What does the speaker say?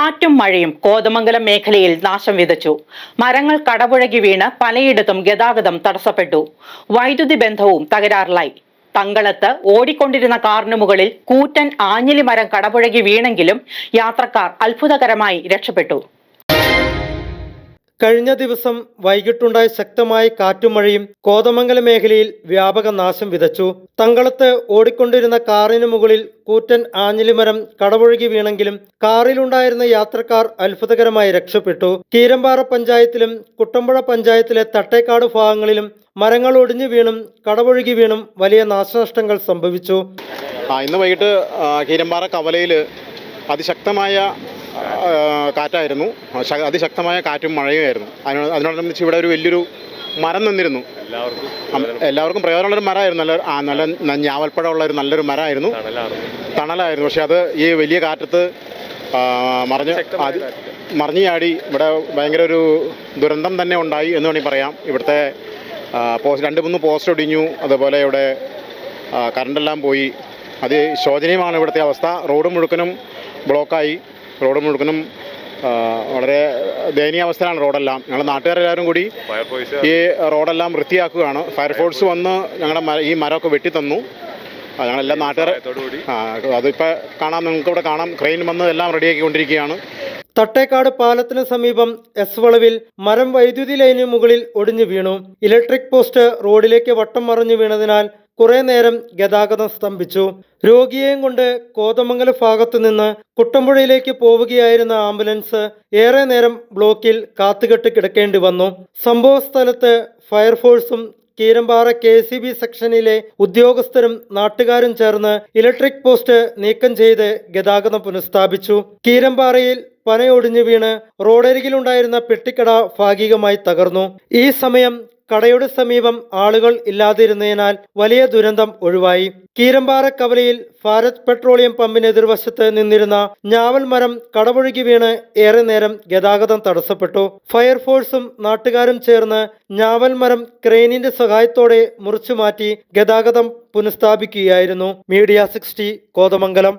കാറ്റും മഴയും കോതമംഗലം മേഖലയിൽ നാശം വിതച്ചു. മരങ്ങൾ കടപുഴകി വീണ് പലയിടത്തും ഗതാഗതം തടസ്സപ്പെട്ടു. വൈദ്യുതി ബന്ധവും തകരാറിലായി. തങ്കളത്ത് ഓടിക്കൊണ്ടിരുന്ന കാറിന് മുകളിൽ കൂറ്റൻ ആഞ്ഞിലി മരം കടപുഴകി വീണെങ്കിലും യാത്രക്കാർ അത്ഭുതകരമായി രക്ഷപ്പെട്ടു. കഴിഞ്ഞ ദിവസം വൈകിട്ടുണ്ടായ ശക്തമായ കാറ്റും മഴയും കോതമംഗലം മേഖലയിൽ വ്യാപക നാശം വിതച്ചു. തങ്കളത്ത് ഓടിക്കൊണ്ടിരുന്ന കാറിന് മുകളിൽ കൂറ്റൻ ആഞ്ഞിലിമരം കടപുഴകി വീണെങ്കിലും കാറിലുണ്ടായിരുന്ന യാത്രക്കാർ അത്ഭുതകരമായി രക്ഷപ്പെട്ടു. കീരമ്പാറ പഞ്ചായത്തിലും കുട്ടമ്പുഴ പഞ്ചായത്തിലെ തട്ടേക്കാട് ഭാഗങ്ങളിലും മരങ്ങൾ ഒടിഞ്ഞു വീണും കടപുഴകി വീണും വലിയ നാശനഷ്ടങ്ങൾ സംഭവിച്ചു. ഇന്ന് വൈകിട്ട് കീരമ്പാറ കവലയിൽ അതിശക്തമായ കാറ്റായിരുന്നു. അതിശക്തമായ കാറ്റും മഴയുമായിരുന്നു. അതിനോടനുബന്ധിച്ച് ഇവിടെ ഒരു വലിയൊരു മരം നിന്നിരുന്നു. എല്ലാവർക്കും പ്രയോജനമുള്ളൊരു മരമായിരുന്നു. നല്ല ഞാവൽപ്പഴമുള്ള ഒരു നല്ലൊരു മരമായിരുന്നു, തണലായിരുന്നു. പക്ഷെ അത് ഈ വലിയ കാറ്റത്ത് മറിഞ്ഞു ചാടി ഇവിടെ ഭയങ്കര ഒരു ദുരന്തം തന്നെ ഉണ്ടായി എന്ന് വേണമെങ്കിൽ പറയാം. ഇവിടുത്തെ 2-3 പോസ്റ്റ് ഒടിഞ്ഞു. അതുപോലെ ഇവിടെ കറണ്ടെല്ലാം പോയി. ശോചനീയമാണ് ഇവിടുത്തെ അവസ്ഥ. റോഡ് മുഴുവനും ബ്ലോക്കായി. റോഡ് മുഴുവനും വളരെ ദയനീയാവസ്ഥയിലാണ് റോഡെല്ലാം. ഞങ്ങളുടെ നാട്ടുകാരെല്ലാവരും കൂടി ഈ റോഡെല്ലാം വൃത്തിയാക്കുകയാണ്. ഫയർഫോഴ്സ് വന്ന് ഞങ്ങളുടെ ഈ മരമൊക്കെ വെട്ടിത്തന്നു. ഞങ്ങളെല്ലാം നാട്ടുകാർ അതിപ്പോൾ കാണാം, നിങ്ങൾക്ക് ഇവിടെ കാണാം. ക്രെയിൻ വന്ന് എല്ലാം റെഡിയാക്കിക്കൊണ്ടിരിക്കുകയാണ്. തട്ടേക്കാട് പാലത്തിന് സമീപം എസ് വളവിൽ മരം വൈദ്യുതി ലൈന് മുകളിൽ ഒടിഞ്ഞു വീണു. ഇലക്ട്രിക് പോസ്റ്റ് റോഡിലേക്ക് വട്ടം മറിഞ്ഞു വീണതിനാൽ കുറെ നേരം ഗതാഗതം സ്തംഭിച്ചു. രോഗിയെയും കൊണ്ട് കോതമംഗലം ഭാഗത്തു നിന്ന് കുട്ടമ്പുഴയിലേക്ക് പോവുകയായിരുന്ന ആംബുലൻസ് ഏറെ നേരം ബ്ലോക്കിൽ കാത്തുകെട്ട് കിടക്കേണ്ടി വന്നു. സംഭവ സ്ഥലത്ത് ഫയർഫോഴ്സും കീരമ്പാറ KCB സെക്ഷനിലെ ഉദ്യോഗസ്ഥരും നാട്ടുകാരും ചേർന്ന് ഇലക്ട്രിക് പോസ്റ്റ് നീക്കം ചെയ്ത് ഗതാഗതം പുനഃസ്ഥാപിച്ചു. കീരമ്പാറയിൽ പനയൊടിഞ്ഞു വീണ് റോഡരികിലുണ്ടായിരുന്ന പെട്ടിക്കട ഭാഗികമായി തകർന്നു. ഈ സമയം കടയുടെ സമീപം ആളുകൾ ഇല്ലാതിരുന്നതിനാൽ വലിയ ദുരന്തം ഒഴിവായി. കീരമ്പാറ കവലയിൽ ഭാരത് പെട്രോളിയം പമ്പിന് എതിർവശത്ത് നിന്നിരുന്ന ഞാവൽ മരം കടപുഴകി വീണ് ഏറെ നേരം ഗതാഗതം തടസ്സപ്പെട്ടു. ഫയർഫോഴ്സും നാട്ടുകാരും ചേർന്ന് ഞാവൽ മരം ക്രെയിനിന്റെ സഹായത്തോടെ മുറിച്ചു മാറ്റി ഗതാഗതം പുനഃസ്ഥാപിക്കുകയായിരുന്നു. മീഡിയ 60 കോതമംഗലം.